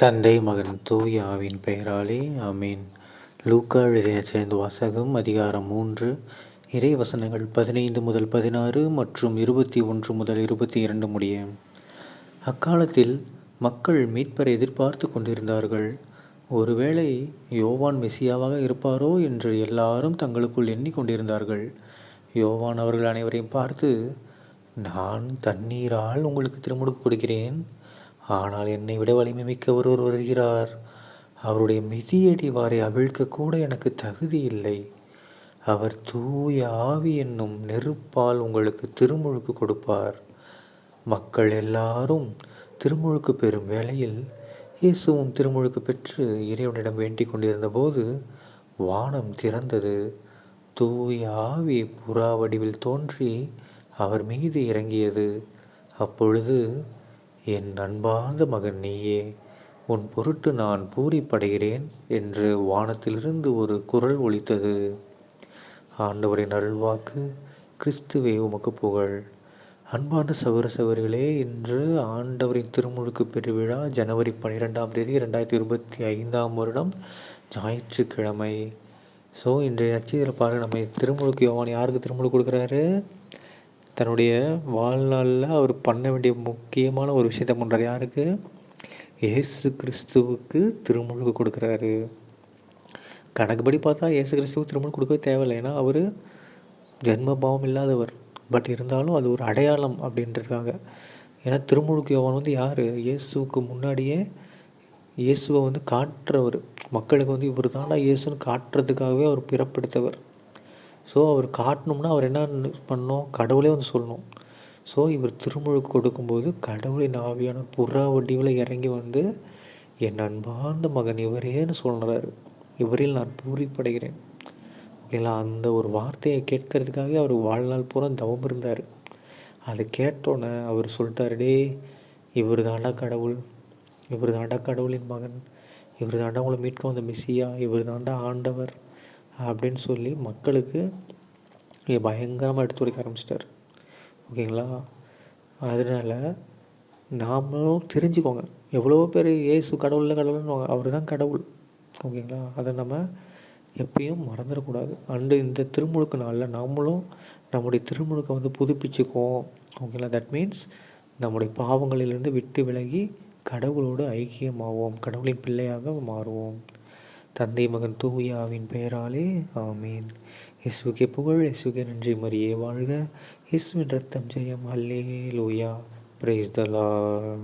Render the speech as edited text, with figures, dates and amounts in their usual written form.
தந்தை மகன் தூய ஆவியின் பெயராலே ஆமீன். லூக்கா எழுதிய சேர்ந்த வாசகம் அதிகாரம் 3 இறை வசனங்கள் 15 முதல் 16 மற்றும் 21 முதல் 22 முடிய. அக்காலத்தில் மக்கள் மீட்பரை எதிர்பார்த்து கொண்டிருந்தார்கள். ஒருவேளை யோவான் மெசியாவாக இருப்பாரோ என்று எல்லாரும் தங்களுக்குள் எண்ணிக்கொண்டிருந்தார்கள். யோவான் அவர்கள் அனைவரையும் பார்த்து, நான் தண்ணீரால் உங்களுக்கு திருமுழுக்கு கொடுக்கிறேன், ஆனால் என்னை விட வலிமை மிக்க ஒருவர் வருகிறார். அவருடைய மிதியடி வாரை அவிழ்க்க கூட எனக்கு தகுதி இல்லை. அவர் தூய ஆவி என்னும் நெருப்பால் உங்களுக்கு திருமுழுக்கு கொடுப்பார். மக்கள் எல்லாரும் திருமுழுக்கு பெறும் வேளையில் இயேசுவும் திருமுழுக்கு பெற்று இறைவனிடம் வேண்டிக் கொண்டிருந்த போது வானம் திறந்தது. தூய ஆவி புறா வடிவில் தோன்றி அவர் மீது இறங்கியது. அப்பொழுது, என் அன்பார்ந்த மகன் நீயே, உன் பொருட்டு நான் பூரிப்படைகிறேன் என்று வானத்திலிருந்து ஒரு குரல் ஒலித்தது. ஆண்டவரின் அருள்வாக்கு. கிறிஸ்துவே உமக்கு புகழ். அன்பார்ந்த சகோதர சகோதரிகளே, இன்று ஆண்டவரின் திருமுழுக்கு பெருவிழா ஜனவரி 12ஆம் தேதி 2025ஆம் வருடம் ஞாயிற்றுக்கிழமை. ஸோ இன்றைய நற்செய்தியில் பாருங்கள், நம்ம திருமுழுக்கு யோவான் யாருக்கு திருமுழுக்கு கொடுக்குறாரு? தன்னுடைய வாழ்நாளில் அவர் பண்ண வேண்டிய முக்கியமான ஒரு விஷயத்த பண்ணுறாரு. யாருக்கு? இயேசு கிறிஸ்துவுக்கு திருமுழுக்கு கொடுக்குறாரு. கணக்குப்படி பார்த்தா இயேசு கிறிஸ்துவுக்கு திருமுழுக்கு கொடுக்க தேவையில்லை, ஏன்னா அவர் ஜென்ம பாவம் இல்லாதவர். பட் இருந்தாலும் அது ஒரு அடையாளம் அப்படின்றதுக்காக. ஏன்னா திருமுழுக்கு யோவான் யார்? இயேசுவுக்கு முன்னாடியே இயேசுவை காட்டுறவர். மக்களுக்கு இவர் தாண்டா இயேசுன்னு காட்டுறதுக்காகவே அவர் பிறப்பெடுத்தவர். ஸோ அவர் காட்டணும்னா அவர் என்ன பண்ணணும்? கடவுளே சொல்லணும். ஸோ இவர் திருமுழுக்கு கொடுக்கும்போது கடவுளின் ஆவியான புறா வடிவில் இறங்கி என் அன்பார்ந்த மகன் இவரேன்னு சொல்கிறாரு. இவரில் நான் பூரிப்படைகிறேன். ஓகேங்களா? அந்த ஒரு வார்த்தையை கேட்கறதுக்காக அவர் வாழ்நாள் பூரா தவம் இருந்தார். அதை கேட்டோன்னே அவர் சொல்லிட்டாரு, டே, இவர் தாண்டா கடவுள், இவர் தாண்டா கடவுளின் மகன், இவர் தாண்டா உங்களை மீட்க வந்த மெசியா, இவர் தாண்டா ஆண்டவர் அப்படின்னு சொல்லி மக்களுக்கு பயங்கரமாக எடுத்துரைக்க ஆரம்பிச்சிட்டார். ஓகேங்களா? அதனால் நாமளும் தெரிஞ்சுக்கோங்க. எவ்வளோ பேர் இயேசு கடவுளில் கடவுள்னுவாங்க, அவர் தான் கடவுள். ஓகேங்களா? அதை நம்ம எப்பயும் மறந்துடக்கூடாது. அண்டு இந்த திருமுழுக்கு நாளில் நாமளும் நம்முடைய திருமுழுக்கை புதுப்பிச்சுக்குவோம். ஓகேங்களா? தட் மீன்ஸ் நம்முடைய பாவங்களிலிருந்து விட்டு விலகி கடவுளோடு ஐக்கியமாவோம், கடவுளின் பிள்ளையாக மாறுவோம். தந்தை மகன் தூய ஆவியின் பெயராலே ஆமீன். இயேசுவுக்கே புகழ், இயேசுவுக்கே நன்றி, மரியே வாழ்க, இயேசுவின் ரத்தம் ஜெயம், அல்லேலூயா, பிரைஸ் தி லார்ட்.